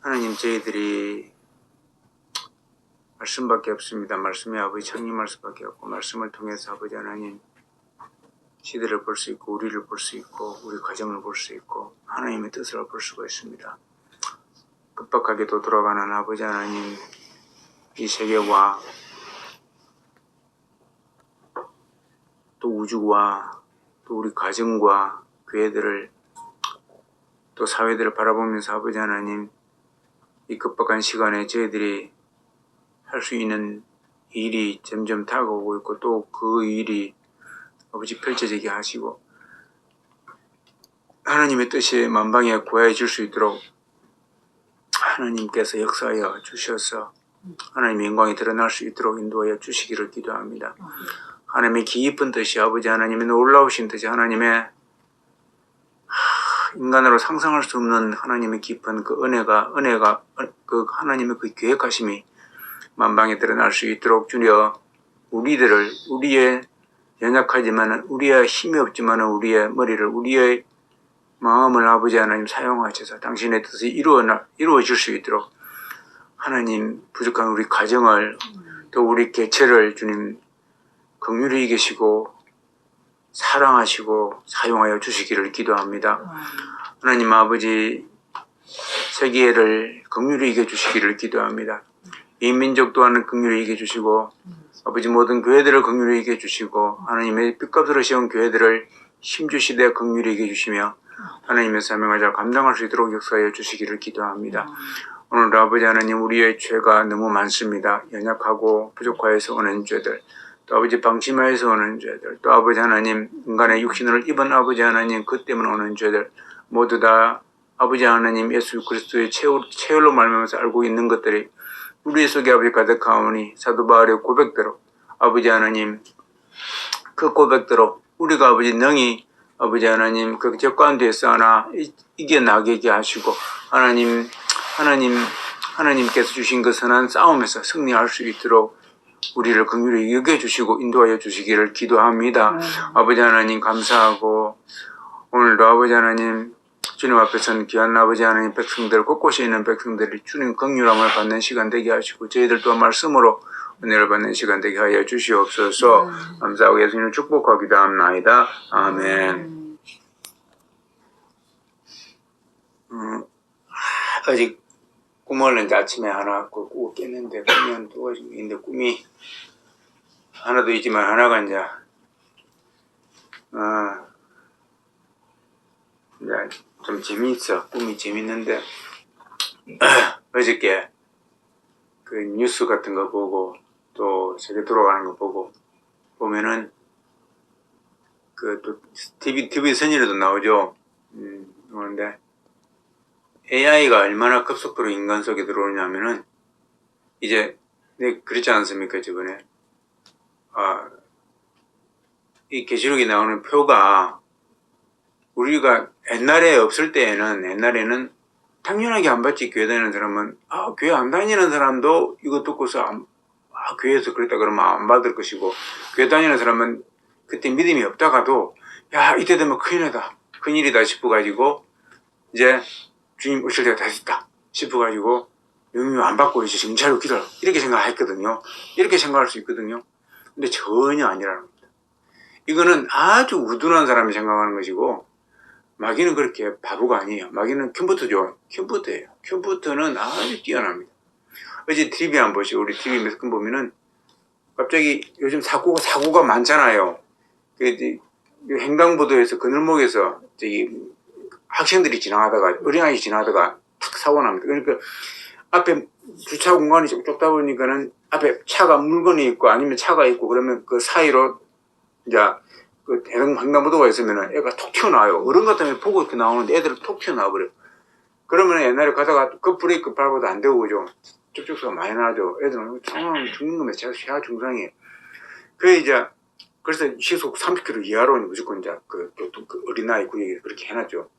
하나님, 저희들이 말씀밖에 없습니다. 말씀이 아버지 창림할 수밖에 없고, 말씀을 통해서 아버지 하나님 시대를 볼 수 있고, 우리를 볼 수 있고, 우리 가정을 볼 수 있고, 하나님의 뜻을 볼 수가 있습니다. 급박하게도 돌아가는 아버지 하나님, 이 세계와 또 우주와 또 우리 가정과 교회들을 또 사회들을 바라보면서 아버지 하나님, 이 급박한 시간에 저희들이 할 수 있는 일이 점점 다가오고 있고, 또 그 일이 아버지 펼쳐지게 하시고 하나님의 뜻이 만방에 구해질 수 있도록 하나님께서 역사하여 주셔서 하나님의 영광이 드러날 수 있도록 인도하여 주시기를 기도합니다. 하나님의 깊은 뜻이, 아버지 하나님의 놀라우신 뜻이, 하나님의 인간으로 상상할 수 없는 하나님의 깊은 그 은혜가 그 하나님의 그 계획하심이 만방에 드러날 수 있도록 주여 우리들을, 우리의 연약하지만, 우리의 힘이 없지만 우리의 머리를, 우리의 마음을 아버지 하나님 사용하셔서 당신의 뜻이 이루어질 수 있도록 하나님, 부족한 우리 가정을, 또 우리 개체를 주님 긍휼히 계시고 사랑하시고 사용하여 주시기를 기도합니다. 하나님 아버지, 세계를 긍휼히 여겨 주시기를 기도합니다. 이 민족 또한 긍휼히 여겨 주시고, 아버지 모든 교회들을 긍휼히 여겨 주시고, 하나님의 빚값으로 세운 교회들을 심주시되 긍휼히 여겨 주시며 하나님의 사명을 잘 감당할 수 있도록 역사하여 주시기를 기도합니다. 오늘 아버지 하나님, 우리의 죄가 너무 많습니다. 연약하고 부족하여서 오는 죄들, 또 아버지 방심하여서 오는 죄들, 또 아버지 하나님 인간의 육신을 입은 아버지 하나님 그 때문에 오는 죄들, 모두 다 아버지 하나님 예수 그리스도의 체혈로 말미암아서 알고 있는 것들이 우리 속에 아버지 가득하오니, 사도 바울의 고백대로 아버지 하나님 그 고백대로 우리가 아버지 능히 아버지 하나님 그 적 가운데서 하나 이겨나가게 하시고, 하나님께서 주신 그 선한 싸움에서 승리할 수 있도록 우리를 긍휼히 여겨주시고 인도하여 주시기를 기도합니다. 아버지 하나님 감사하고, 오늘도 아버지 하나님 주님 앞에서는 귀한 아버지 하나님 백성들, 곳곳에 있는 백성들이 주님 긍휼함을 받는 시간 되게 하시고, 저희들 또한 말씀으로 은혜를 받는 시간 되게 하여 주시옵소서. 감사하고 예수님을 축복하기도 합나이다. 아멘. 아직 꿈을 이제 아침에 하나 꾸고 깼는데, 꿈이 한 두 가지 있는데, 꿈이 하나도 있지만 하나가 이제 좀 재미있어. 꿈이 재밌는데 어저께 그 뉴스 같은 거 보고, 또 세계 돌아가는 거 보면은 그 또 TV 선율에도 나오죠. 그런데 AI가 얼마나 급속도로 인간 속에 들어오냐면은, 이제 내가 그랬지 않습니까 저번에, 이 계시록에 나오는 표가 우리가 옛날에 없을 때에는, 옛날에는 당연하게 안 받지. 교회 다니는 사람은, 교회 안 다니는 사람도 이거 듣고서 교회에서 그랬다 그러면 안 받을 것이고, 교회 다니는 사람은 그때 믿음이 없다가도 야 이때 되면 큰일이다 싶어가지고, 이제 주님 오실 때가 다 됐다 싶어가지고 영유 안 받고 이제 정찰로 기다려, 이렇게 생각했거든요. 이렇게 생각할 수 있거든요. 근데 전혀 아니라는 겁니다. 이거는 아주 우둔한 사람이 생각하는 것이고, 마귀는 그렇게 바보가 아니에요. 마귀는 컴퓨터죠. 컴퓨터예요. 컴퓨터는 아주 뛰어납니다. 어제 TV 한번 보시고, 우리 TV 몇 번 보면은 갑자기 요즘 사고가 많잖아요. 횡단보도에서 그늘목에서 학생들이 지나가다가, 어린아이 지나가다가 탁 사고 납니다. 그러니까 앞에 주차 공간이 좁다 보니까는 앞에 차가 물건이 있고 아니면 차가 있고, 그러면 그 사이로 이제 그 횡단보도가 있으면은 애가 톡 튀어나와요. 어른 같으면 보고 이렇게 나오는데 애들은 톡 튀어나와 버려요. 그러면 옛날에 가다가 그 브레이크 밟아도 안 되고, 그죠? 쭉쭉수가 많이 나죠. 애들은 상황 죽는 거면 제가 중상이에요. 그래서 시속 30km 이하로는 무조건 이제 그 어린아이 구역에 그렇게 해놨죠.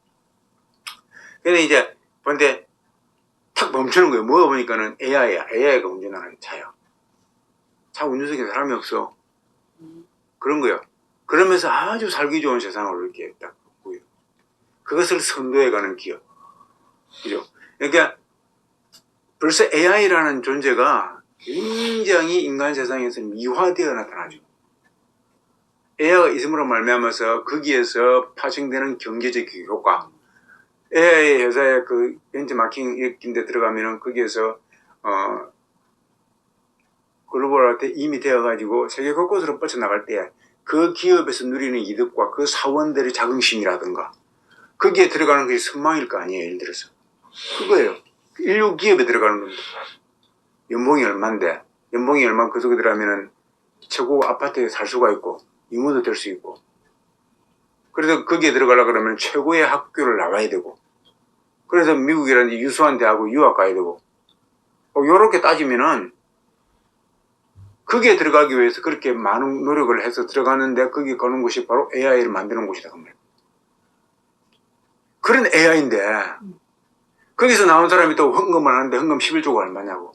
근데 이제 근데 탁 멈추는 거예요. 뭐가 보니까는 AI가 운전하는 차야. 차 운전석에 사람이 없어. 그런 거예요. 그러면서 아주 살기 좋은 세상을 이렇게 딱 보여. 그것을 선도해가는 기업. 그죠? 그러니까 벌써 AI라는 존재가 굉장히 인간 세상에서 미화되어 나타나죠. AI가 있음으로 말미암아서 거기에서 파생되는 경제적 효과, AI 회사의 그 벤처마킹 이런 데 들어가면은 거기에서 글로벌한테 이미 되어가지고 세계 곳곳으로 뻗쳐나갈 때 그 기업에서 누리는 이득과 그 사원들의 자긍심이라든가 거기에 들어가는 것이 선망일 거 아니에요. 예를 들어서 그거예요. 인류 기업에 들어가는 겁니다. 연봉이 얼만데 연봉이 얼마 그 속에 들어가면은 최고 아파트에 살 수가 있고 임원도 될 수 있고, 그래서 거기에 들어가려고 그러면 최고의 학교를 나와야 되고, 그래서 미국이라는 유수한 대학을 유학 가야 되고, 요렇게 따지면은 거기에 들어가기 위해서 그렇게 많은 노력을 해서 들어가는데 거기 가는 곳이 바로 AI를 만드는 곳이다. 그런 AI인데 거기서 나온 사람이 또 헌금을 하는데 헌금 11조가 얼마냐고.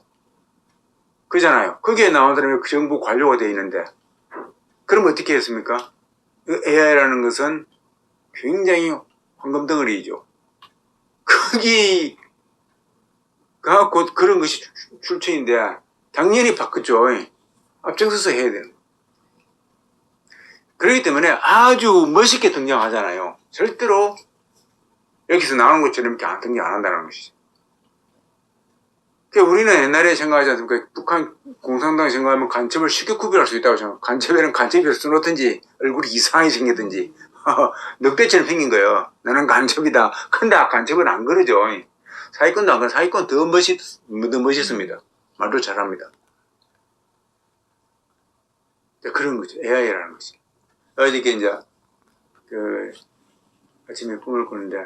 그잖아요. 거기에 나온 사람이 정부 관료가 되어 있는데 그럼 어떻게 했습니까? AI라는 것은 굉장히 황금덩어리이죠. 거기가 곧 그런 것이 출처인데 당연히 바꾸죠. 앞장서서 해야 되는 거예요. 그렇기 때문에 아주 멋있게 등장하잖아요. 절대로 여기서 나오는 것처럼 이렇게 등장 안 한다는 것이죠. 그러니까 우리는 옛날에 생각하지 않습니까? 북한 공산당 생각하면 간첩을 쉽게 구별할 수 있다고 생각해요. 간첩에는 간첩이라고 써놓든지 얼굴이 이상하게 생겼든지 늑대처럼 생긴 거예요. 나는 간첩이다. 근데 간첩은 안 그러죠. 사기꾼도 안 그래. 사기꾼은 더 멋있습니다. 말도 잘합니다. 그런 거죠. AI라는 것이. 어저께 이제 아침에 꿈을 꾸는데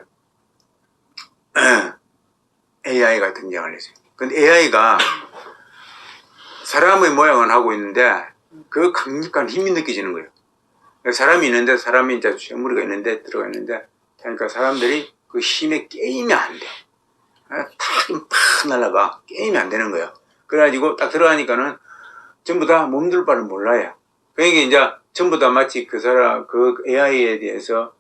AI가 등장을 했어요. 근데 AI가 사람의 모양은 하고 있는데 그 강력한 힘이 느껴지는 거예요. 사람이 있는데 사람이 이제 머리가 있는데 들어가 있는데 그러니까 사람들이 그 힘에 게임이 안 돼. 탁 날아가 게임이 안 되는 거예요. 그래가지고 딱 들어가니까는 전부 다 몸둘 바를 몰라요. 그러니까 이제 전부 다 마치 그 AI에 대해서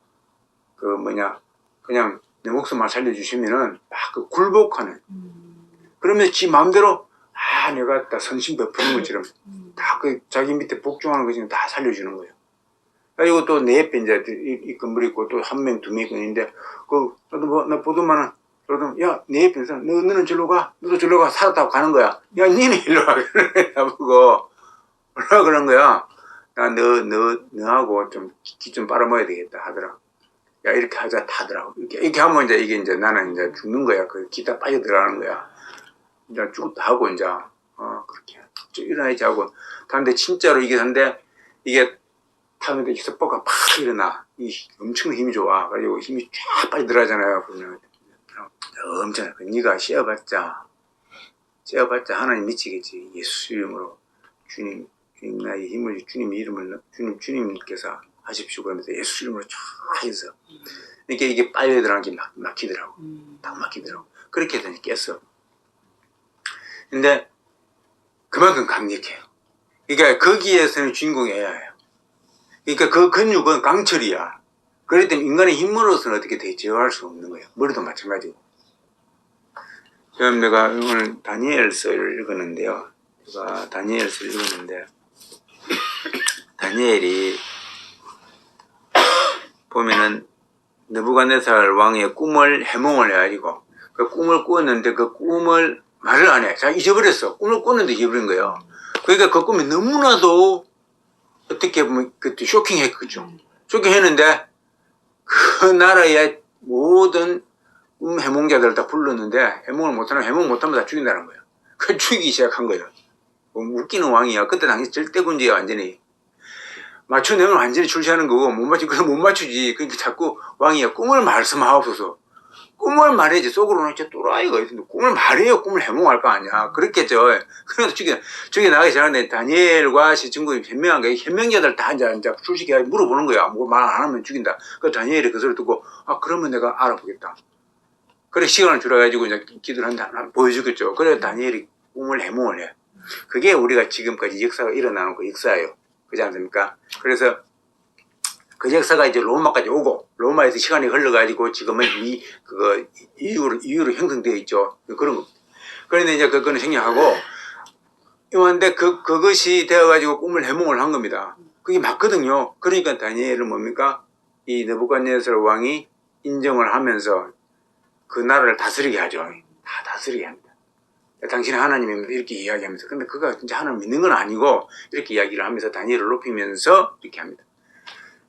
그냥 내 목숨만 살려주시면은 막 굴복하는. 그러면 지 마음대로 내가 다 선심 베푸는 것처럼 다 자기 밑에 복종하는 것처럼 다 살려주는 거예요. 그리고 또 내 옆에 이제 이 건물 있고 또 한 명, 두 명 있는데 나 보더만은 야, 내 옆에 있는 너는 절로 가. 너도 절로 가. 살았다고 가는 거야. 야, 니는 일로 와. 나보고 뭐라 그런 거야. 너하고 좀 기 좀 빨아먹어야 되겠다 하더라. 야, 이렇게 하자 하더라고. 이렇게 하면 이게 나는 이제 죽는 거야. 그 기타 빠져 들어가는 거야. 이제 쭉 하고 이제 그렇게 일어나야지 하고 근데 진짜로 이게 타는데 썩보가 팍 일어나. 엄청 힘이 좋아. 그리고 힘이 쫙 빨리 들어가잖아요. 그러면 엄청 네가 씌어봤자 하나님 미치겠지. 예수 이름으로 주님 나의 힘을 주님께서 하십시오. 그러면서 예수 이름으로 쫙 해서 이게 빨려 들어가는 게 막히더라고. 딱 막히더라고. 그렇게 해서 깼어. 근데 그만큼 강력해요. 그러니까 거기에서는 주인공이 AI예요. 그러니까 그 근육은 강철이야. 그렇기 때문에 인간의 힘으로서는 어떻게 대체할 수 없는 거예요. 머리도 마찬가지고. 지금 내가 오늘 다니엘서를 읽었는데요. 다니엘이 보면은 느부갓네살 왕의 꿈을 해몽을 해가지고 그 꿈을 꾸었는데 그 꿈을 말을 안 해. 자, 잊어버렸어. 꿈을 꿨는데 잊어버린 거예요. 그러니까 그 꿈이 너무나도 어떻게 보면 그때 쇼킹했겠죠. 쇼킹했는데 그 나라의 모든 해몽자들을 다 불렀는데 해몽 못하면 다 죽인다는 거예요. 그 죽이기 시작한 거예요. 웃기는 왕이야. 그때 당시 절대군주야 완전히. 맞추는 완전히 출시하는 거고 못 맞추지. 그러니까 자꾸 왕이야 꿈을 말씀하옵소서. 꿈을 말해야지. 속으로는 진짜 또라이가 있는데 꿈을 말해요. 꿈을 해몽할 거 아니야. 그렇겠죠. 그래서 저기 나가기 전에 다니엘과 시친구이 현명한 거야. 현명자들 다 이제 출시해 물어보는 거야. 뭐 말 안 하면 죽인다. 그 다니엘이 그 소리 듣고 그러면 내가 알아보겠다. 그래 시간을 줄여가지고 이제 기도를 한다. 보여주겠죠. 그래 다니엘이 꿈을 해몽을 해. 그게 우리가 지금까지 역사가 일어나는 그 역사예요. 그렇지 않습니까? 그래서 그 역사가 이제 로마까지 오고 로마에서 시간이 흘러가지고 지금은 이유로 형성되어 있죠. 그런 거. 그런데 이제 그거는 생략하고, 이런데 그것이 되어가지고 꿈을 해몽을 한 겁니다. 그게 맞거든요. 그러니까 다니엘은 뭡니까? 이 느부갓네살 왕이 인정을 하면서 그 나라를 다스리게 하죠. 다 다스리게 합니다. 당신은 하나님입니다. 이렇게 이야기하면서. 근데 그가 진짜 하나님 믿는 건 아니고, 이렇게 이야기를 하면서 다니엘을 높이면서 이렇게 합니다.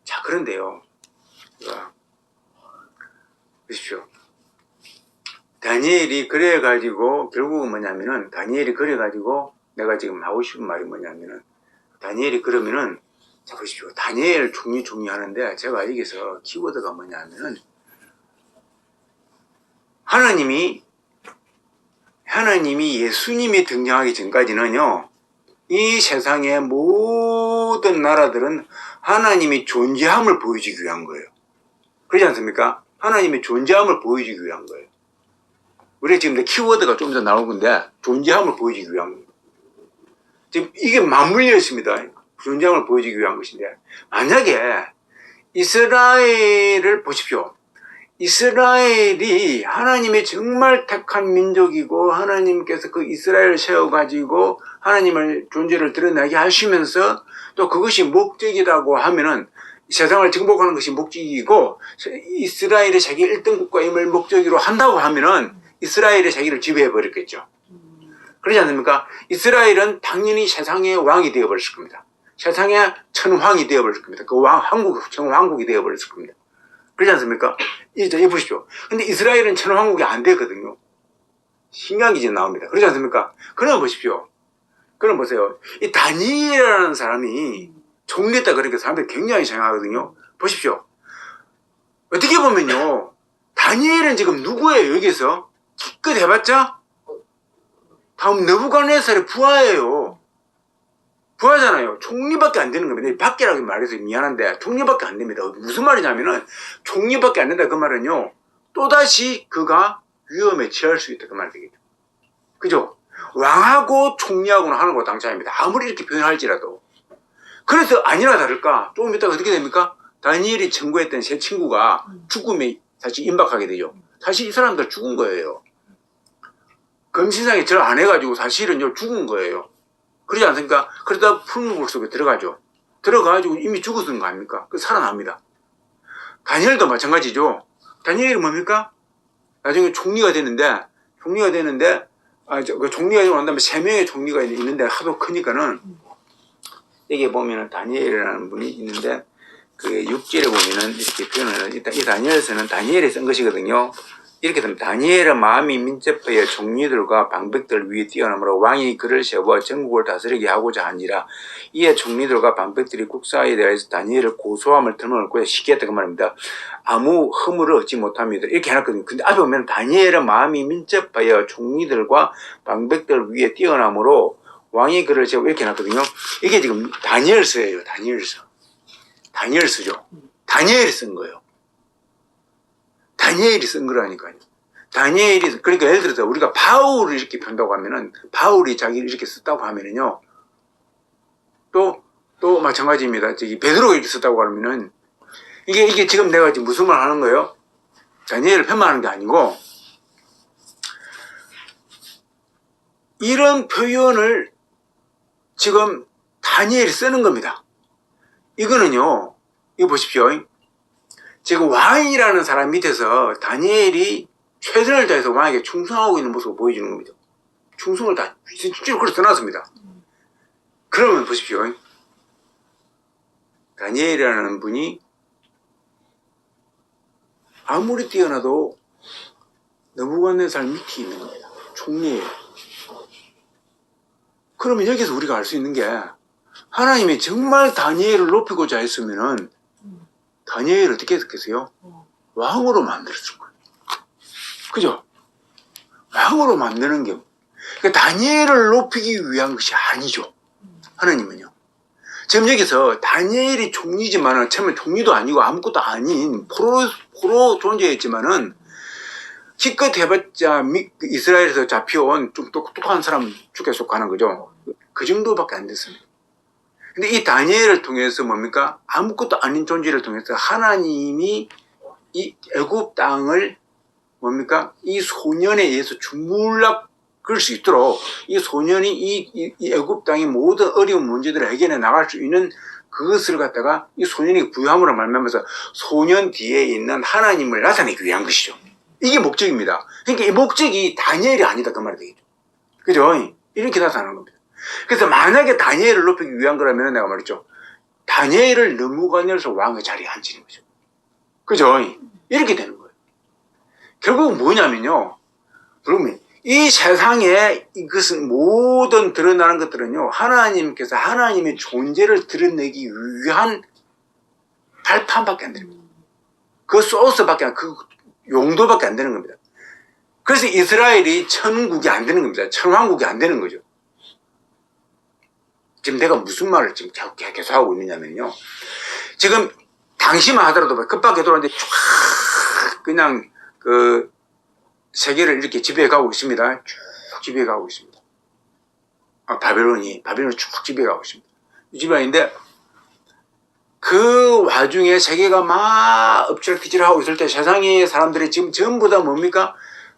자, 그런데요. 보십시오. 다니엘이 그래가지고, 결국은 뭐냐면은, 다니엘이 그래가지고, 내가 지금 하고 싶은 말이 뭐냐면은, 다니엘이 그러면은, 자, 보십시오. 다니엘 종이 하는데, 제가 여기서 키워드가 뭐냐면은, 하나님이 예수님이 등장하기 전까지는요, 이 세상의 모든 나라들은 하나님이 존재함을 보여주기 위한 거예요. 그렇지 않습니까? 하나님의 존재함을 보여주기 위한 거예요. 우리 지금 키워드가 좀 더 나올 건데, 존재함을 보여주기 위한 거예요. 지금 이게 맞물려 있습니다. 존재함을 보여주기 위한 것인데, 만약에 이스라엘을 보십시오. 이스라엘이 하나님의 정말 택한 민족이고, 하나님께서 그 이스라엘을 세워가지고 하나님의 존재를 드러나게 하시면서 또 그것이 목적이라고 하면은, 세상을 정복하는 것이 목적이고, 이스라엘의 세계 1등 국가임을 목적으로 한다고 하면은 이스라엘의 세계를 지배해버렸겠죠. 그렇지 않습니까? 이스라엘은 당연히 세상의 왕이 되어버렸을 겁니다. 세상의 천황이 되어버렸을 겁니다. 그 천황국이 되어버렸을 겁니다. 그렇지 않습니까? 이제 보십시오. 근데 이스라엘은 천황국이 안 되거든요. 신기한 게 이제 나옵니다. 그렇지 않습니까? 그럼 보십시오. 그럼 보세요. 이 다니엘이라는 사람이 종됐다 그러니까 사람들이 굉장히 생각하거든요. 보십시오. 어떻게 보면요. 다니엘은 지금 누구예요, 여기서? 기껏 해봤자? 다음 느부갓네살의 부하예요. 부하잖아요. 총리밖에 안 되는 겁니다. 밖이라고 말해서 미안한데 총리밖에 안 됩니다. 무슨 말이냐면은 총리밖에 안 된다 그 말은요. 또다시 그가 위험에 처할 수 있다 그 말이 되겠죠. 그죠? 왕하고 총리하고는 하는 거 당차입니다. 아무리 이렇게 표현할지라도. 그래서 아니나 다를까 조금 있다가 어떻게 됩니까? 다니엘이 청구했던 세 친구가 죽음에 사실 임박하게 되죠. 사실 이 사람들 죽은 거예요. 검신상에 절 안 해가지고 사실은 죽은 거예요. 그러지 않습니까? 그러다 풀무불 속에 들어가죠. 들어가가지고 이미 죽었던 거 아닙니까? 그 살아납니다. 다니엘도 마찬가지죠. 다니엘이 뭡니까? 나중에 총리가 되는데, 총리가 되고 난 다음에 3명의 총리가 있는데 하도 크니까는, 여기 보면은 다니엘이라는 분이 있는데, 그 6절에 보면은 이렇게 표현을, 이 다니엘서는 다니엘이 쓴 것이거든요. 이렇게 됩니다. 다니엘의 마음이 민첩하여 총리들과 방백들 위에 뛰어나므로 왕이 그를 세워 전국을 다스리게 하고자 하니라. 이에 총리들과 방백들이 국사에 대해서 다니엘을 고소함을 털어놓고 쉽게 했다 그 말입니다. 아무 허물을 얻지 못합니다. 이렇게 해놨거든요. 근데 앞에 보면 다니엘의 마음이 민첩하여 총리들과 방백들 위에 뛰어나므로 왕이 그를 세워 이렇게 해놨거든요. 이게 지금 다니엘서예요. 다니엘서죠. 다니엘이 쓴 거예요. 다니엘이 쓴 거라니까요. 다니엘이, 그러니까 예를 들어서 우리가 바울을 이렇게 편다고 하면은, 바울이 자기를 이렇게 썼다고 하면은요, 또 마찬가지입니다. 베드로가 이렇게 썼다고 하면은, 이게 지금 내가 지금 무슨 말 하는 거예요? 다니엘을 폄하하는 게 아니고, 이런 표현을 지금 다니엘이 쓰는 겁니다. 이거는요, 이거 보십시오. 지금 왕이라는 사람 밑에서 다니엘이 최선을 다해서 왕에게 충성하고 있는 모습을 보여주는 겁니다. 충성을 다 실제로 그렇게 써놨습니다. 그러면 보십시오. 다니엘이라는 분이 아무리 뛰어나도 느부갓네살 밑에 있는 겁니다. 총리예요. 그러면 여기서 우리가 알 수 있는 게 하나님이 정말 다니엘을 높이고자 했으면은 다니엘을 어떻게 했겠어요? 왕으로 만들었을 거예요. 그죠? 왕으로 만드는 게, 그러니까 다니엘을 높이기 위한 것이 아니죠. 하나님은요. 지금 여기서 다니엘이 총리지만은, 처음에 총리도 아니고 아무것도 아닌 포로 존재였지만은, 기껏 해봤자 이스라엘에서 잡혀온 좀 똑똑한 사람 축에 속하는 거죠. 그 정도밖에 안 됐습니다. 근데 이 다니엘을 통해서 뭡니까? 아무것도 아닌 존재를 통해서 하나님이 이 애굽 땅을 뭡니까? 이 소년에 의해서 주물락을 그럴 수 있도록 이 소년이 이 애굽 땅의 모든 어려운 문제들을 해결해 나갈 수 있는 그것을 갖다가 이 소년이 부유함으로 말미암아서 소년 뒤에 있는 하나님을 나타내기 위한 것이죠. 이게 목적입니다. 그러니까 이 목적이 다니엘이 아니다 그 말이 되겠죠. 그죠? 이렇게 나타나는 겁니다. 그래서 만약에 다니엘을 높이기 위한 거라면 내가 말했죠. 다니엘을 느부갓네살 왕의 자리에 앉히는 거죠. 그죠? 이렇게 되는 거예요. 결국은 뭐냐면요. 그러면 이 세상에 이것은 모든 드러나는 것들은요. 하나님께서 하나님의 존재를 드러내기 위한 발판밖에 안 되는 거예요. 그 소스밖에 안, 그 용도밖에 안 되는 겁니다. 그래서 이스라엘이 천국이 안 되는 겁니다. 천왕국이 안 되는 거죠. 지금 내가 무슨 말을 지금 계속 하고 있느냐면요. 지금 당시만 하더라도 급하게 돌아오는데 쫙 그냥 그 세계를 이렇게 지배해가고 있습니다. 쭉 지배해가고 있습니다. 바벨론이 쭉 지배해가고 있습니다. 이 지배인데 그 와중에 세계가 막 엎질러뒤질하고 있을 때 세상의 사람들이 지금 전부 다 뭡니까?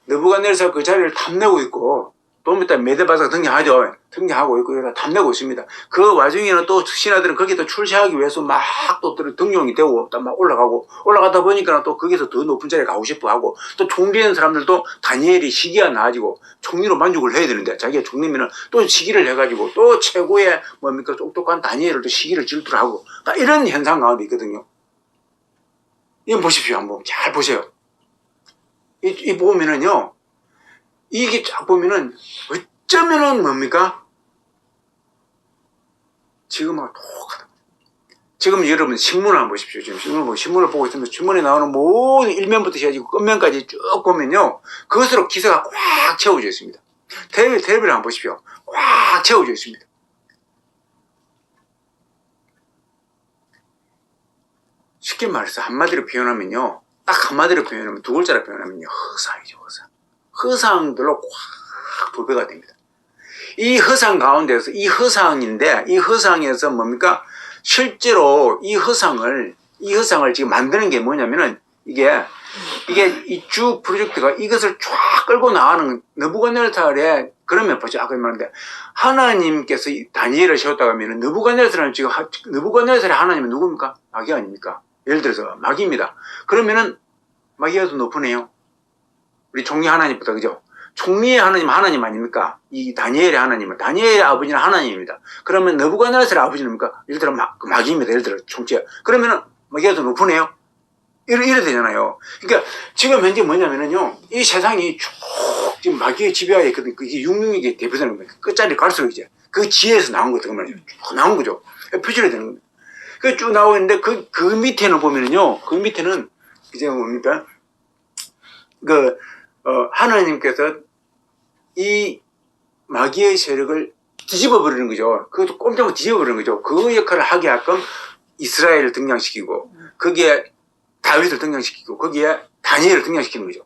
느부갓네살 그 자리를 탐내고 있고 또 이따 메데바사가 등장하죠. 등장하고 있고 탐내고 있습니다. 그 와중에는 또 신하들은 거기에 또 출세하기 위해서 막 또 등용이 되고 또 막 올라가다 보니까 또 거기서 더 높은 자리에 가고 싶어 하고 또 총리된 사람들도 다니엘이 시기가 나아지고 총리로 만족을 해야 되는데 자기가 총리면은 또 시기를 해가지고 또 최고의 뭡니까 똑똑한 다니엘을 또 시기를 질투를 하고 이런 현상 가운데 있거든요. 이거 보십시오. 한번 잘 보세요. 이 보면은요. 이게 쫙 보면은 어쩌면은 뭡니까? 지금하고 똑같아. 지금 여러분 신문을 한번 보십시오. 지금 신문을 보고 있으면 신문에 나오는 모든 일면부터 시작해서 끝면까지 쭉 보면요. 그것으로 기사가 꽉 채워져 있습니다. 텔레비를 한번 보십시오. 꽉 채워져 있습니다. 쉽게 말해서 한마디로 표현하면요. 딱 한마디로 표현하면 두 글자로 표현하면요. 허상이죠. 허상. 허상들로 꽉 부배가 됩니다. 이 허상 가운데서 이 허상인데 이 허상에서 뭡니까? 실제로 이 허상을 지금 만드는 게 뭐냐면은 이게 이 쭉 프로젝트가 이것을 쫙 끌고 나가는 느부갓네살의 그러면 보죠. 아까 말했는데 하나님께서 다니엘을 세웠다고 하면은 느부갓네살은 지금 느부갓네살의 하나님은 누굽니까? 마귀 아닙니까? 예를 들어서 마귀입니다. 그러면은 마귀가 더 높으네요. 우리 총리 하나님보다 그죠? 총리의 하나님 아닙니까? 이 다니엘의 하나님은 다니엘의 아버지는 하나님입니다. 그러면 느부갓네살의 아버지는 뭡니까? 예를 들어 마귀입니다. 예를 들어 총재. 그러면은 마귀가 더 높으네요. 이래 되잖아요. 그러니까 지금 현재 뭐냐면은요. 이 세상이 쭉 지금 마귀의 지배하에 있거든요. 그게 육육이 대표되는 겁니다. 끝자리 갈수록 이제 그 지혜에서 나온 거죠. 그 말이죠. 쭉 나온 거죠. 표출이 되는 겁니다. 그 쭉 나오고 있는데 그 밑에는 보면은요. 그 밑에는 이제 뭡니까? 하나님께서 이 마귀의 세력을 뒤집어 버리는 거죠. 그것도 꼼짝없이 뒤집어 버리는 거죠. 그 역할을 하게 할건 이스라엘을 등장시키고, 거기에 다윗을 등장시키고, 거기에 다니엘을 등장시키는 거죠.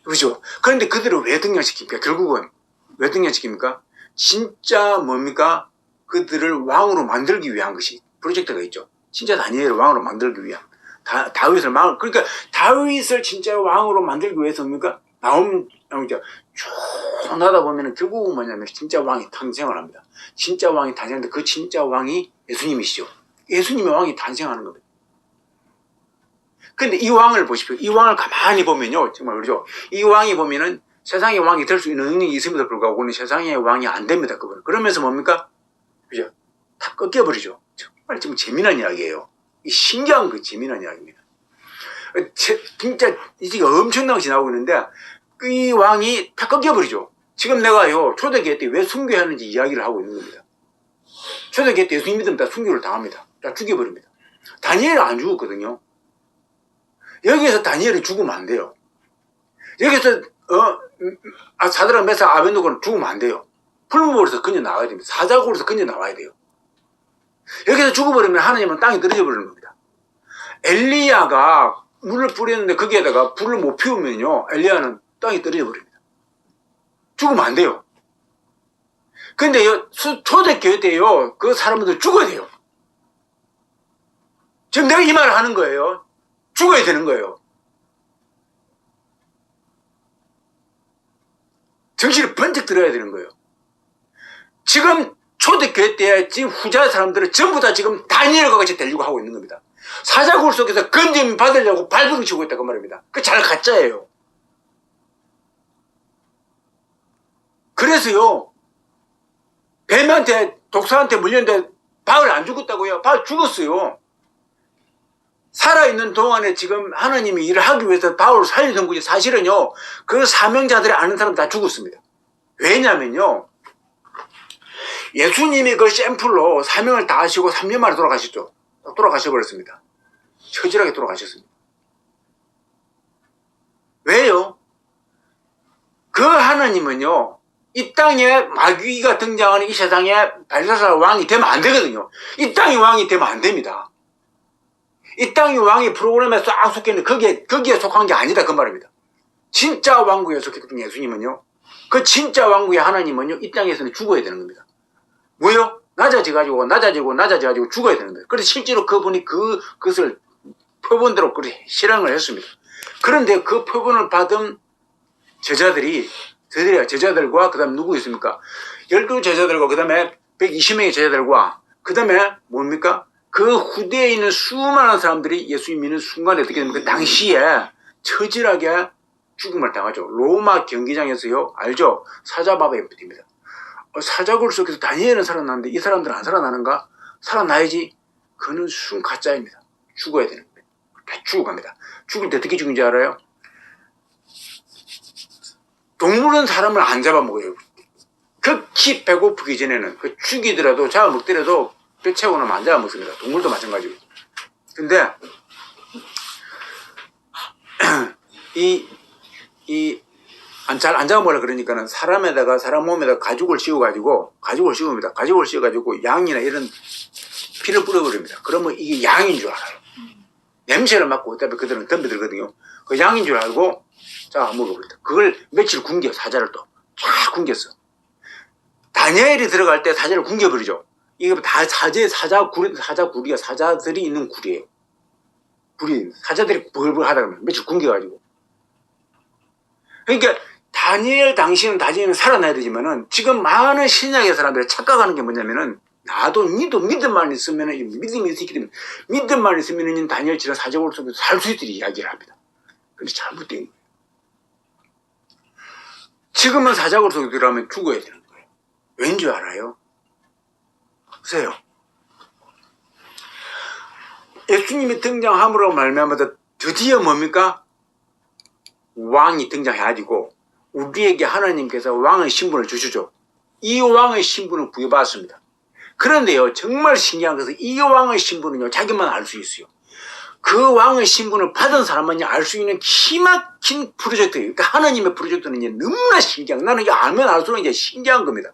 그렇죠? 그런데 그들을 왜 등장시킵니까? 결국은 왜 등장시킵니까? 진짜 뭡니까? 그들을 왕으로 만들기 위한 것이 프로젝트가 있죠. 진짜 다니엘을 왕으로 만들기 위한. 다윗을 그러니까 다윗을 진짜 왕으로 만들기 위해서 뭡니까? 나오죠. 쭉 나다 보면은 결국은 뭐냐면 진짜 왕이 탄생을 합니다. 진짜 왕이 탄생하는데 그 진짜 왕이 예수님이시죠. 예수님의 왕이 탄생하는 겁니다. 근데 이 왕을 보십시오. 이 왕을 가만히 보면요. 정말 그러죠. 이 왕이 보면은 세상의 왕이 될 수 있는 능력이 있음에도 불구하고 세상의 왕이 안 됩니다. 그분은. 그러면서 뭡니까? 그죠? 다 꺾여버리죠. 정말 좀 재미난 이야기예요. 신기한 재미난 이야기입니다. 진짜 이게 엄청나게 지나고 있는데 이 왕이 다 꺾여버리죠. 지금 내가요 초대교회 때 왜 순교했는지 이야기를 하고 있는 겁니다. 초대교회 때 예수님 믿으면 다 순교를 당합니다. 다 죽여버립니다. 다니엘은 안 죽었거든요. 여기에서 다니엘이 죽으면 안 돼요. 여기서 사드락 메삭 아벤노고는 죽으면 안 돼요. 풀무불에서 건져 나와야 됩니다. 사자굴에서 건져 나와야 돼요. 여기서 죽어버리면 하나님은 땅에 떨어져 버리는 겁니다. 엘리야가 물을 뿌렸는데 거기에다가 불을 못 피우면요 엘리야는 땅에 떨어져 버립니다. 죽으면 안 돼요. 근데 초대교회 때요 그 사람들 죽어야 돼요. 지금 내가 이 말을 하는 거예요. 죽어야 되는 거예요. 정신이 번쩍 들어야 되는 거예요. 지금 초대교회 때 지금 후자 사람들은 전부 다 지금 다니엘과 같이 되려고 하고 있는 겁니다. 사자굴 속에서 건짐 받으려고 발버둥 치고 있다고 말입니다. 그 잘 가짜예요. 그래서요, 뱀한테 독사한테 물렸는데 바울 안 죽었다고요? 바울 죽었어요. 살아있는 동안에 지금 하나님이 일을 하기 위해서 바울을 살리던 거지. 사실은요, 그 사명자들이 아는 사람 다 죽었습니다. 왜냐면요, 예수님이 그 샘플로 사명을 다 하시고 3년 만에 돌아가셨죠. 돌아가셔버렸습니다. 처절하게 돌아가셨습니다. 왜요? 그 하나님은요, 이 땅에 마귀가 등장하는 이 세상에 발사사 왕이 되면 안 되거든요. 이 땅이 왕이 되면 안 됩니다. 이 땅이 왕이 프로그램에 싹 속했는데 거기에 속한 게 아니다 그 말입니다. 진짜 왕국에 속했던 예수님은요, 그 진짜 왕국의 하나님은요, 이 땅에서는 죽어야 되는 겁니다. 뭐요? 낮아져가지고 죽어야 되는 거예요. 그래서 실제로 그분이 그것을 표본대로 실행을 했습니다. 그런데 그 표본을 받은 제자들과 그 다음에 누구 있습니까? 12제자들과 그 다음에 120명의 제자들과 그 다음에 뭡니까? 그 후대에 있는 수많은 사람들이 예수님 믿는 순간에 어떻게 됩니까? 당시에 처절하게 죽음을 당하죠. 로마 경기장에서요, 알죠? 사자밥에 됩니다. 사자굴 속에서 다니엘은 살아났는데 이 사람들은 안 살아나는가? 살아나야지. 그는 순 가짜입니다. 죽어야 되는 거예요. 다 죽어갑니다. 죽을 때 어떻게 죽는지 알아요? 동물은 사람을 안 잡아먹어요. 극히 배고프기 전에는 죽이더라도 잡아먹더라도 배 채우고 나면 안 잡아먹습니다. 동물도 마찬가지고. 근데 잘 안 잡아먹으려 그러니까는 사람 몸에다가 가죽을 씌워가지고 양이나 이런 피를 뿌려버립니다. 그러면 이게 양인 줄 알아요. 냄새를 맡고 그다음에 그들은 덤벼들거든요. 그 양인 줄 알고 자 먹어버린다. 그걸 며칠 굶겨. 사자를 또 쫙 굶겼어. 다니엘이 들어갈 때 사자를 굶겨버리죠. 이게 다 사자들이 있는 굴이에요. 사자들이 벌벌 하다 보면 며칠 굶겨가지고. 그러니까 다니엘은 살아나야 되지만은 지금 많은 신약의 사람들이 착각하는 게 뭐냐면은 니도 믿음만 있으면은 믿음이 있기 때문에 믿음만 있으면은 다니엘처럼 사자굴 속에서 살 수 있도록 이야기를 합니다. 근데 잘못된 거예요. 지금은 사자굴 속에 들어가면 죽어야 되는 거예요. 왠지 알아요? 보세요. 예수님이 등장함으로 말미암아 드디어 뭡니까? 왕이 등장해가지고 우리에게 하나님께서 왕의 신분을 주시죠. 이 왕의 신분을 부여받았습니다. 그런데요, 정말 신기한 것은 이 왕의 신분은요, 자기만 알 수 있어요. 그 왕의 신분을 받은 사람만이 알 수 있는 기막힌 프로젝트예요. 그러니까 하나님의 프로젝트는 이제 너무나 신기한, 나는 이게 알면 알수록 이제 신기한 겁니다.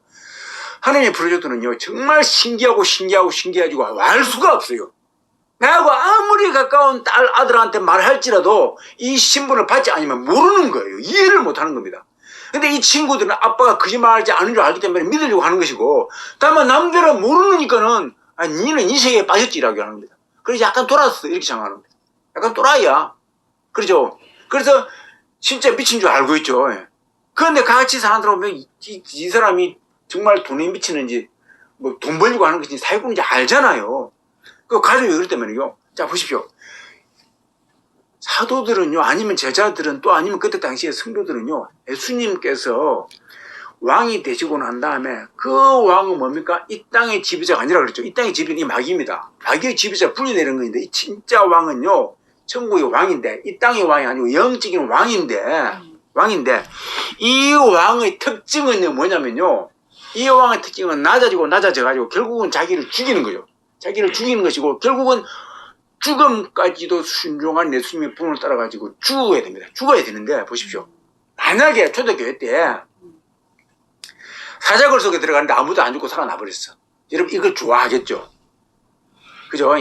하나님의 프로젝트는요, 정말 신기하고 알 수가 없어요. 나하고 아무리 가까운 아들한테 말할지라도 이 신분을 받지 않으면 모르는 거예요. 이해를 못 하는 겁니다. 근데 이 친구들은 아빠가 거짓말하지 않은 줄 알기 때문에 믿으려고 하는 것이고, 다만 남들은 모르니까는, 니는 이 세계에 빠졌지라고 하는 겁니다. 그래서 약간 돌았어. 이렇게 생각하는 겁니다. 약간 또라이야. 그렇죠? 그래서 진짜 미친 줄 알고 있죠. 그런데 같이 사는 사람 보면 이 사람이 정말 돈에 미치는지, 뭐 돈 벌려고 하는 것인지 사기꾼인지 알잖아요. 그 가족이 그럴 때면요. 자, 보십시오. 사도들은요, 아니면 제자들은 또 아니면 그때 당시에 성도들은요, 예수님께서 왕이 되시고 난 다음에 그 왕은 뭡니까? 이 땅의 지배자가 아니라 그랬죠. 이 땅의 지배자는 이 마귀입니다. 마귀의 지배자 분리되는 건데, 이 진짜 왕은요, 천국의 왕인데, 이 땅의 왕이 아니고 영적인 왕인데, 이 왕의 특징은 뭐냐면요, 이 왕의 특징은 낮아져가지고 결국은 자기를 죽이는 거죠. 자기를 죽이는 것이고, 결국은 죽음까지도 순종한 예수님의 분을 따라가지고 죽어야 됩니다. 죽어야 되는데, 보십시오. 만약에 초대교회 때 사자굴 속에 들어갔는데 아무도 안 죽고 살아나 버렸어. 여러분, 이걸 좋아하겠죠? 그죠?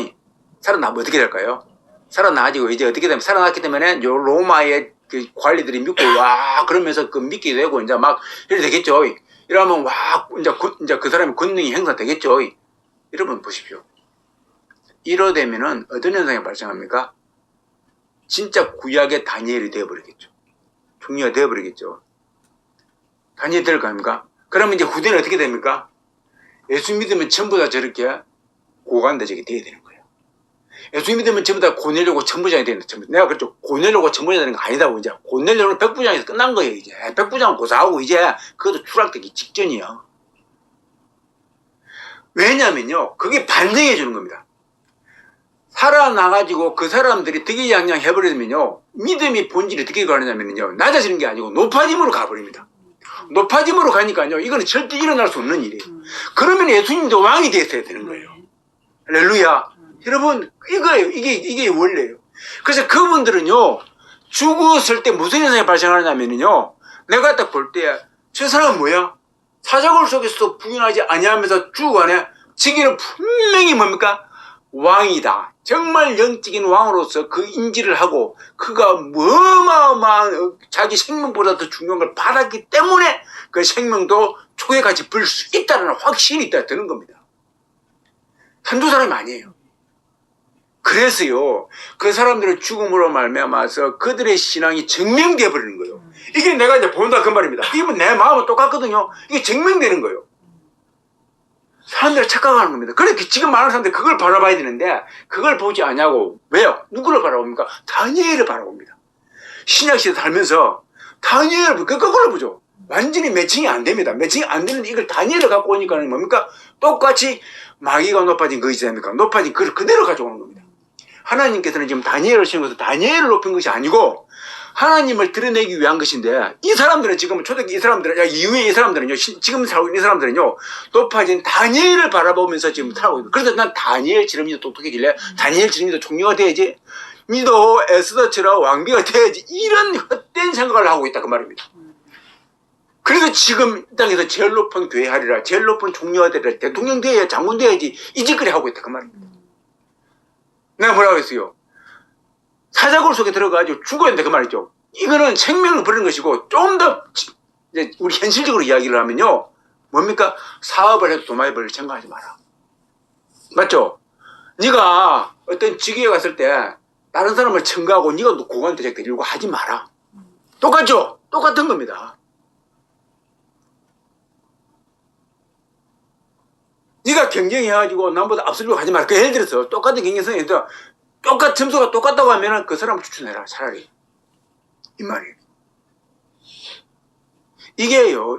살아나면 어떻게 될까요? 살아나가지고 이제 어떻게 되면, 살아났기 때문에 요 로마의 그 관리들이 믿고, 와, 그러면서 그 믿게 되고, 이제 막 이래 되겠죠? 이러면, 와, 이제 그 사람의 권능이 행사되겠죠? 여러분, 보십시오. 이러되면은 어떤 현상이 발생합니까? 진짜 구약의 다니엘이 되어버리겠죠. 종류가 되어버리겠죠. 다니엘 들어갑니까? 그러면 이제 후대는 어떻게 됩니까? 예수 믿으면 전부 다 저렇게 고관대적이 돼야 되는 거예요. 예수 믿으면 전부 다 고넬료고 천부장이 되는 거예요. 내가 그렇죠. 고넬료고 천부장이 되는 거 아니다고 이제. 고넬료는 백부장에서 끝난 거예요, 이제. 백부장은 고사하고 이제 그것도 추락되기 직전이야. 왜냐면요. 그게 반증해 주는 겁니다. 살아나가지고 그 사람들이 득이양양 해버리면요. 믿음의 본질이 어떻게 가느냐면요. 낮아지는 게 아니고 높아짐으로 가버립니다. 높아짐으로 가니까요. 이거는 절대 일어날 수 없는 일이에요. 그러면 예수님도 왕이 되었어야 되는 거예요. 할렐루야. 여러분, 이거예요. 이게 원래예요. 그래서 그분들은요, 죽었을 때 무슨 현상이 발생하냐면요, 내가 딱 볼 때, 저 사람은 뭐야? 사자굴 속에서도 부인하지 아니하면서 죽어가네. 지기는 분명히 뭡니까? 왕이다. 정말 영적인 왕으로서 그 인지를 하고 그가 어마어마한 자기 생명보다 더 중요한 걸 받았기 때문에 그 생명도 초에까지 불 수 있다는 확신이 있다 드는 겁니다. 한두 사람이 아니에요. 그래서요, 그 사람들의 죽음으로 말미암아서 그들의 신앙이 증명되어 버리는 거예요. 이게 내가 이제 본다 그 말입니다. 이건 내 마음은 똑같거든요. 이게 증명되는 거예요. 사람들이 착각하는 겁니다. 그렇게 지금 많은 사람들이 그걸 바라봐야 되는데 그걸 보지 않냐고. 왜요? 누구를 바라봅니까? 다니엘을 바라봅니다. 신약시대 살면서 다니엘을 그걸로 보죠. 완전히 매칭이 안 됩니다. 매칭이 안 되는데 이걸 다니엘을 갖고 오니까 뭡니까? 똑같이 마귀가 높아진 것이 됩니까? 높아진 그걸 그대로 가져오는 겁니다. 하나님께서는 지금 다니엘을 세운 것은 다니엘을 높인 것이 아니고 하나님을 드러내기 위한 것인데 이 사람들은 지금 초대기 이 사람들은 이후에 이 사람들은요 지금 살고 있는 이 사람들은요 높아진 다니엘을 바라보면서 지금 살고 있는 그래서 난 다니엘처럼 똑똑해질래 다니엘처럼 총리가 돼야지 니도 에스더처럼 왕비가 돼야지 이런 헛된 생각을 하고 있다 그 말입니다. 그래서 지금 이 땅에서 제일 높은 교회 하리라 제일 높은 총리가 되리라 대통령 돼야 장군 돼야지 이 짓거리 하고 있다 그 말입니다. 내가 뭐라고 했어요? 사자굴 속에 들어가가지고 죽어야 된다 그 말이죠. 이거는 생명을 버리는 것이고 좀 더 우리 현실적으로 이야기를 하면요 뭡니까? 사업을 해도 도마에벌을 생각하지 마라. 맞죠? 네가 어떤 직위에 갔을 때 다른 사람을 청구하고 네가 고관대접 되려고 하지 마라. 똑같죠? 똑같은 겁니다. 네가 경쟁해가지고 남보다 앞서려고 하지 마라. 그 예를 들어서 똑같은 경쟁성에서 똑같은 점수가 똑같다고 하면은 그 사람을 추천해라. 차라리. 이 말이에요.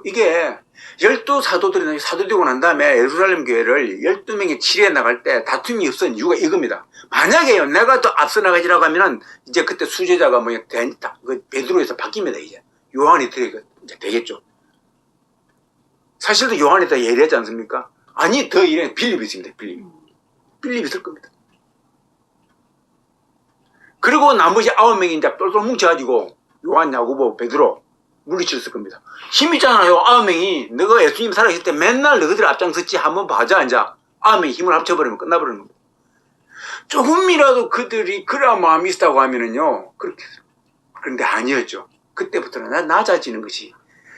이게 12사도들이 사도되고 난 다음에 예루살렘 교회를 12명이 치리해 나갈 때 다툼이 없었던 이유가 이겁니다. 만약에요, 내가 더 앞서 나가지라고 하면은 이제 그때 수제자가 베드로에서 바뀝니다, 이제. 요한이 이제 되겠죠. 사실도 요한이 더 예리하지 않습니까? 아니, 더 예리한 빌립이 있습니다, 빌립이 있을 겁니다. 그리고 나머지 9명이 이제 똘똘 뭉쳐가지고 요한, 야고보, 베드로 물리쳤을 겁니다. 힘 있잖아요. 9명이 너가 예수님 살아계실 때 맨날 너희들 앞장섰지 한번 봐자 이제 9명이 힘을 합쳐버리면 끝나버리는 겁니다. 조금이라도 그들이 그런 마음이 있다고 하면은요 그렇게 그런데 아니었죠. 그때부터는 낮아지는 것이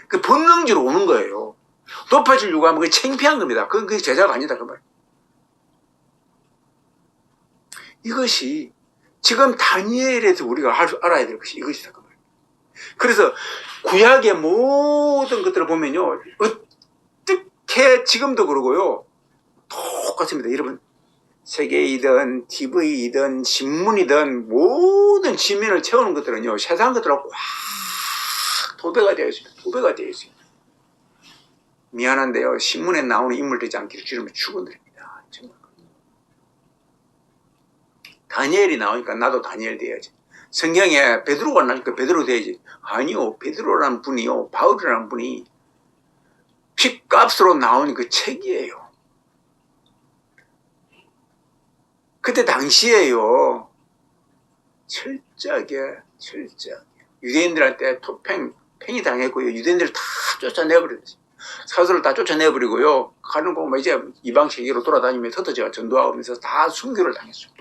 그 본능적으로 오는 거예요. 높아지려고 하면 그게 창피한 겁니다. 그게 제자가 아니다 그 말. 이것이 지금 다니엘에서 우리가 알아야 될 것이 이것이다 그 말. 그래서 구약의 모든 것들을 보면요 어떻게 지금도 그러고요 똑같습니다. 여러분 세계이든 TV이든 신문이든 모든 지면을 채우는 것들은요 세상 것들하고 꽉 도배가 되어 있습니다. 도배가 되어 있습니다. 미안한데요 신문에 나오는 인물 되지 않기를 주님의 축원드립니다. 정말. 다니엘이 나오니까 나도 다니엘 돼야지. 성경에 베드로가 나니까 베드로 돼야지. 아니요 베드로라는 분이요 바울이라는 분이 핏값으로 나온 그 책이에요. 그때 당시에요 철저하게 유대인들한테 팽이 당했고요 유대인들을 다 쫓아내버렸어요. 사도를 다 쫓아내버리고요 가는 곳 이제 이방 세계로 돌아다니면서 제가 전도하면서 다 순교를 당했어요.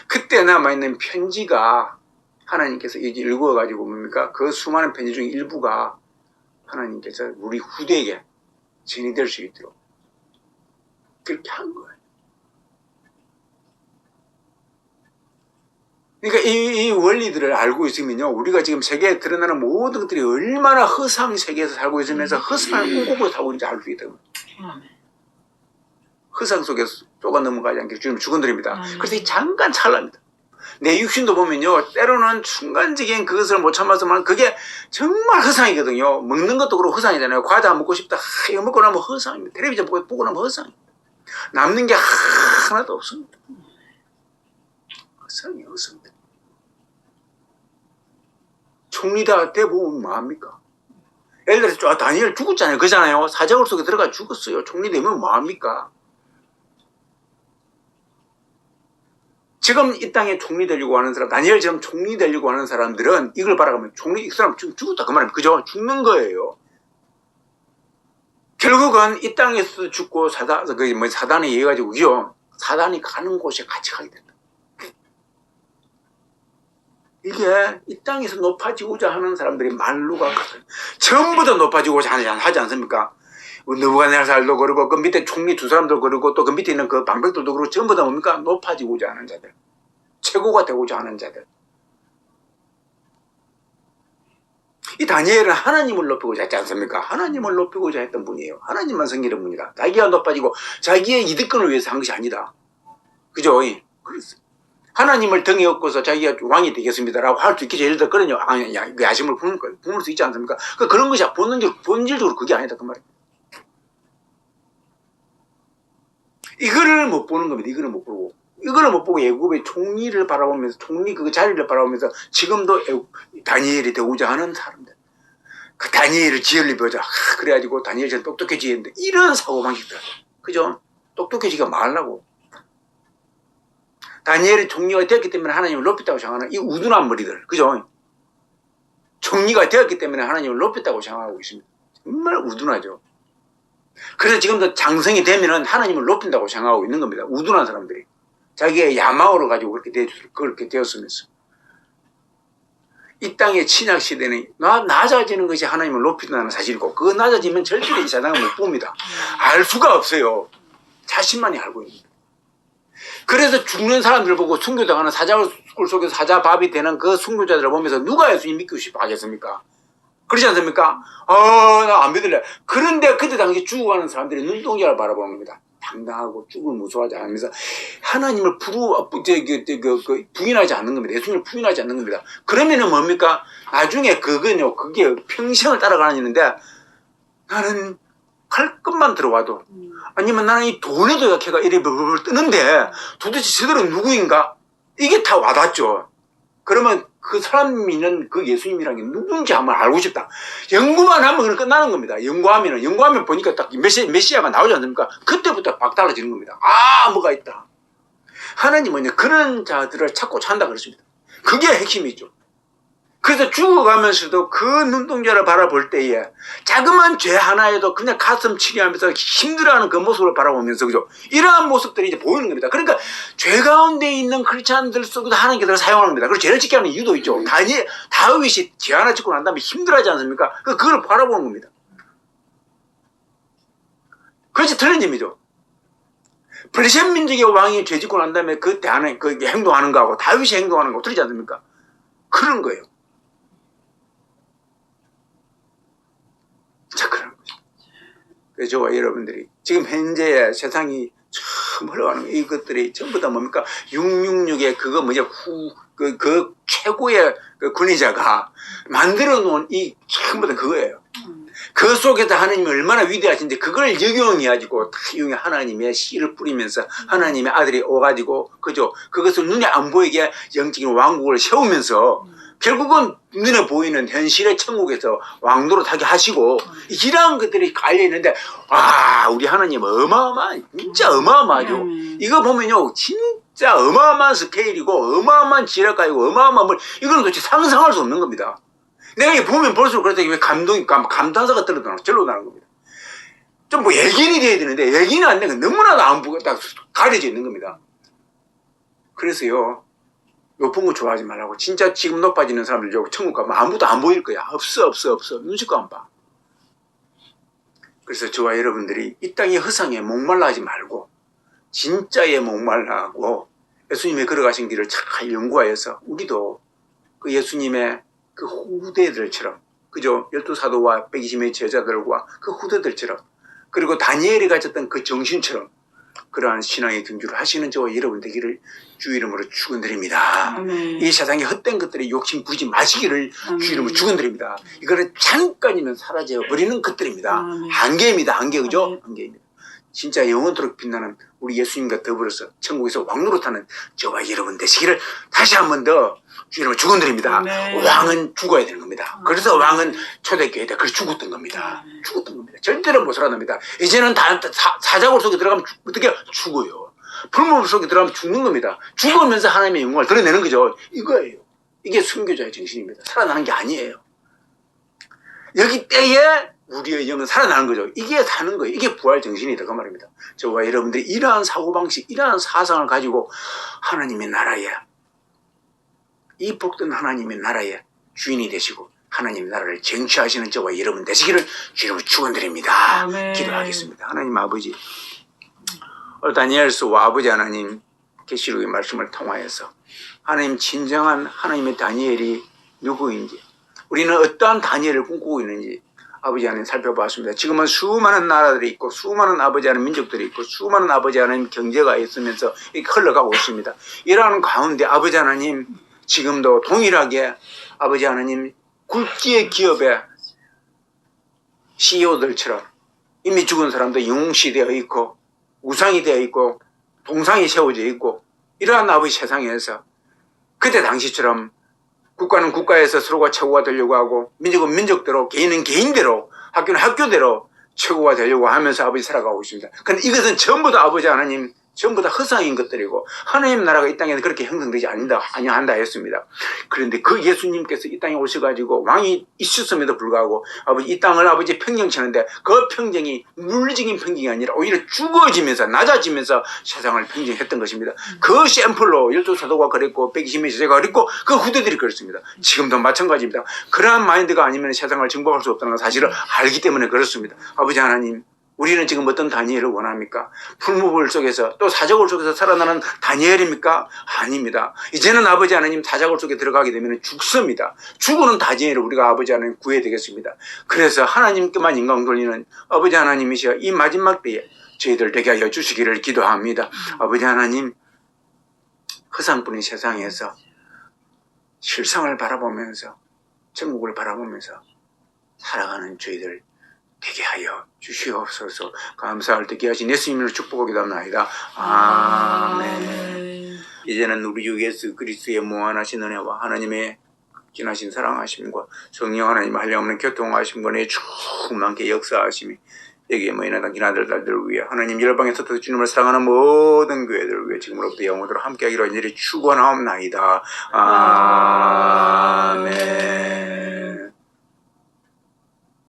그때 남아있는 편지가 하나님께서 이제 읽어가지고 뭡니까? 그 수많은 편지 중에 일부가 하나님께서 우리 후대에게 전이 될 수 있도록 그렇게 한 거예요. 그러니까 이 원리들을 알고 있으면요, 우리가 지금 세계에 드러나는 모든 것들이 얼마나 허상 세계에서 살고 있으면서 허상을 꿈꾸고 살고 있는지 알 수 있다고. 허상 속에서 쏘가 넘어가지 않게 주님 축원드립니다. 그래서 이 잠깐 찰나입니다. 내 육신도 보면요, 때로는 순간적인 그것을 못 참아서만 그게 정말 허상이거든요. 먹는 것도 그렇고 허상이잖아요. 과자 먹고 싶다. 이거 먹고 나면 허상입니다. 텔레비전 보고 나면 허상입니다. 남는 게 하나도 없습니다. 허상이 없습니다. 총리다 대부분 뭐합니까? 예를 들어서 다니엘 죽었잖아요. 그잖아요. 사자굴 속에 들어가 죽었어요. 총리 되면 뭐합니까? 지금 이 땅에 총리 되려고 하는 사람, 다니엘처럼 총리 되려고 하는 사람들은 이걸 바라보면 총리, 이 사람 죽었다. 그 말이에요. 그죠? 죽는 거예요. 결국은 이 땅에서 죽고 사단에 의해 가지고, 그죠? 사단이 가는 곳에 같이 가게 된다. 이게 이 땅에서 높아지고자 하는 사람들이 말로가 전부 다 높아지고자 하지 않습니까? 느부갓네살도 그러고 그 밑에 총리 두 사람도 그러고 또 그 밑에 있는 그 방백들도 그러고 전부 다 뭡니까? 높아지고자 하는 자들, 최고가 되고자 하는 자들. 이 다니엘은 하나님을 높이고자 했지 않습니까? 하나님을 높이고자 했던 분이에요. 하나님만 섬기는 분이다. 자기가 높아지고 자기의 이득권을 위해서 한 것이 아니다. 그죠? 그랬어요. 하나님을 등에 업고서 자기가 왕이 되겠습니다라고 할 수 있겠죠. 예를 들어 그러냐, 야심을 품을 수 있지 않습니까? 그런 것이 본질적으로 그게 아니다 그 말이에요. 이거를 못 보는 겁니다. 이거를 못 보고. 이거를 못 보고 애굽의 총리를 바라보면서, 총리 그 자리를 바라보면서 지금도 다니엘이 되고자 하는 사람들. 그 다니엘을 지혜를 보자. 그래가지고 다니엘처럼 똑똑해지는데 이런 사고방식들. 그죠? 똑똑해지가 말라고. 다니엘이 총리가 되었기 때문에 하나님을 높였다고 생각하는 이 우둔한 머리들. 그죠? 총리가 되었기 때문에 하나님을 높였다고 생각하고 있습니다. 정말 우둔하죠. 그래서 지금도 장성이 되면은 하나님을 높인다고 생각하고 있는 겁니다. 우둔한 사람들이. 자기의 야망으로 가지고 그렇게 되었으면서. 이 땅의 신약 시대는 낮아지는 것이 하나님을 높인다는 사실이고, 그 낮아지면 절대로 이 사단을 못 봅니다. 알 수가 없어요. 자신만이 알고 있는 거예요. 그래서 죽는 사람들 보고 순교당하는 사자굴 속에서 사자밥이 되는 그 순교자들을 보면서 누가 예수님 믿고 싶어 하겠습니까? 그렇지 않습니까? 나 안 믿을래. 그런데 그때 당시 죽어가는 사람들이 눈동자를 바라보는 겁니다. 당당하고 죽을 무서워하지 않으면서 하나님을 부인하지 않는 겁니다. 예수님을 부인하지 않는 겁니다. 그러면은 뭡니까? 나중에 그게 평생을 따라가는 일인데, 나는 갈 것만 들어와도, 아니면 나는 이 돈에도 약해가 이리 벌벌 뜨는데 도대체 저들은 누구인가? 이게 다 와닿죠. 그러면 그 사람이 있는 그 예수님이라는 게 누군지 한번 알고 싶다. 연구만 하면 그냥 끝나는 겁니다. 연구하면 보니까 딱 메시아가 나오지 않습니까? 그때부터 막 달라지는 겁니다. 뭐가 있다. 하나님은요, 그런 자들을 찾고 찬다 그랬습니다. 그게 핵심이죠. 그래서 죽어가면서도 그 눈동자를 바라볼 때에 자그마한 죄 하나에도 그냥 가슴 치료하면서 힘들어하는 그 모습을 바라보면서, 그죠? 이러한 모습들이 이제 보이는 겁니다. 그러니까 죄 가운데 있는 크리스찬들 속에도 하나님께서 사용하는 겁니다. 그리고 죄를 짓게 하는 이유도 있죠. 다윗이 죄 하나 짓고 난 다음에 힘들어하지 않습니까? 그걸 바라보는 겁니다. 그것이 틀린 점이죠. 블레셋 민족의 왕이 죄 짓고 난 다음에 그때 하는 그 행동하는 거하고 다윗이 행동하는 거 틀리지 않습니까? 그런 거예요. 자, 그런 거죠. 그래서 저와 여러분들이 지금 현재 세상이 참 흘러가는 이것들이 전부 다 뭡니까? 666의 그거 그 최고의 그 권위자가 만들어 놓은 이 전부 다 그거예요. 그 속에서 하나님이 얼마나 위대하신지 그걸 적용해가지고 다 하나님의 씨를 뿌리면서 하나님의 아들이 오가지고, 그죠? 그것을 눈에 안 보이게 영적인 왕국을 세우면서 결국은 눈에 보이는 현실의 천국에서 왕노릇하게 하시고, 이러한 것들이 깔려있는데, 우리 하나님 진짜 어마어마하죠. 이거 보면요, 진짜 어마어마한 스케일이고, 어마어마한 지략가이고, 어마어마한 이거는 도대체 상상할 수 없는 겁니다. 내가 이게 보면 볼수록 그래서 왜 감탄사가 절로 나는 겁니다. 좀 예견이 돼야 되는데, 예견이 안 되는 건 너무나도 안 보고 딱 가려져 있는 겁니다. 그래서요, 높은 거 좋아하지 말라고. 진짜 지금 높아지는 사람들 천국 가면 아무도 안 보일 거야. 없어. 눈치도 안 봐. 그래서 저와 여러분들이 이 땅의 허상에 목말라 하지 말고, 진짜에 목말라 하고, 예수님의 걸어가신 길을 잘 연구하여서 우리도 그 예수님의 그 후대들처럼, 그죠? 12사도와 120명의 제자들과 그 후대들처럼, 그리고 다니엘이 가졌던 그 정신처럼 그러한 신앙의 경주를 하시는 저와 여러분 되기를 주 이름으로 축원드립니다. 아멘. 이 세상에 헛된 것들에 욕심 부리지 마시기를 주 이름으로 축원드립니다. 이거는 잠깐이면 사라져 버리는 것들입니다. 아멘. 한계입니다. 한계, 그죠? 아멘. 한계입니다. 진짜 영원토록 빛나는 우리 예수님과 더불어서 천국에서 왕노릇하는 저와 여러분 되시기를 다시 한 번 더 주 이름으로 축원드립니다. 아멘. 왕은 죽어야 되는 겁니다. 그래서 왕은 초대교회다. 그래서 죽었던 겁니다. 죽었던 겁니다. 절대로 못 살아납니다. 이제는 다 사자굴 속에 들어가면 어떻게 죽어요. 풀무불 속에 들어가면 죽는 겁니다. 죽으면서 하나님의 영광을 드러내는 거죠. 이거예요. 이게 순교자의 정신입니다. 살아나는 게 아니에요. 여기 때에 우리의 영은 살아나는 거죠. 이게 사는 거예요. 이게 부활 정신이다 그 말입니다. 저와 여러분들이 이러한 사고방식, 이러한 사상을 가지고 하나님의 나라에, 이 복된 하나님의 나라의 주인이 되시고 하나님의 나라를 쟁취하시는 저와 여러분 되시기를 주님으로 축원드립니다. 아멘. 기도하겠습니다. 하나님 아버지, 다니엘서와 아버지 하나님 계시록의 말씀을 통하여서 하나님 진정한 하나님의 다니엘이 누구인지, 우리는 어떠한 다니엘을 꿈꾸고 있는지 아버지 하나님 살펴봤습니다. 지금은 수많은 나라들이 있고 수많은 아버지 하나님 민족들이 있고 수많은 아버지 하나님 경제가 있으면서 이렇게 흘러가고 있습니다. 이러한 가운데 아버지 하나님 지금도 동일하게 아버지 하나님 굴지의 기업의 CEO들처럼 이미 죽은 사람도 영웅시되어 있고 우상이 되어 있고 동상이 세워져 있고 이러한 아버지 세상에서 그때 당시처럼 국가는 국가에서 서로가 최고가 되려고 하고 민족은 민족대로 개인은 개인대로 학교는 학교대로 최고가 되려고 하면서 아버지 살아가고 있습니다. 그런데 이것은 전부 다 아버지 하나님 전부 다 허상인 것들이고 하나님 나라가 이 땅에는 그렇게 형성되지 아니한다 했습니다. 그런데 그 예수님께서 이 땅에 오셔가지고 왕이 있었음에도 불구하고 아버지 이 땅을 아버지 평정치는데 그 평정이 물리적인 평정이 아니라 오히려 죽어지면서 낮아지면서 세상을 평정했던 것입니다. 그 샘플로 12사도가 그랬고 120명의 제자가 그랬고 그 후대들이 그렇습니다. 지금도 마찬가지입니다. 그러한 마인드가 아니면 세상을 정복할 수 없다는 사실을 알기 때문에 그렇습니다. 아버지 하나님, 우리는 지금 어떤 다니엘을 원합니까? 풀무불 속에서 또 사자굴 속에서 살아나는 다니엘입니까? 아닙니다. 이제는 아버지 하나님 사자굴 속에 들어가게 되면 죽습니다. 죽어는 다니엘을 우리가 아버지 하나님 구해야 되겠습니다. 그래서 하나님께만 영광 돌리는 아버지 하나님이시여 이 마지막 때에 저희들 되게 하여 주시기를 기도합니다. 아버지 하나님, 허상뿐인 세상에서 실상을 바라보면서 천국을 바라보면서 살아가는 저희들 되게 하여 주시옵소서. 감사할 때 하신 예수님을 축복하게 답나이다. 아멘. 이제는 우리 주 예수 그리스도의 무한하신 은혜와 하나님의 진하신 사랑하심과 성령 하나님 한량없는 교통하심과 내 충만케 역사하심이 여기에 모이는 당신 아들들을 위해 하나님 열방에서 주님을 사랑하는 모든 교회들을 위해 지금으로부터 영원토록 함께하기로 이리 축원하옵나이다. 아멘.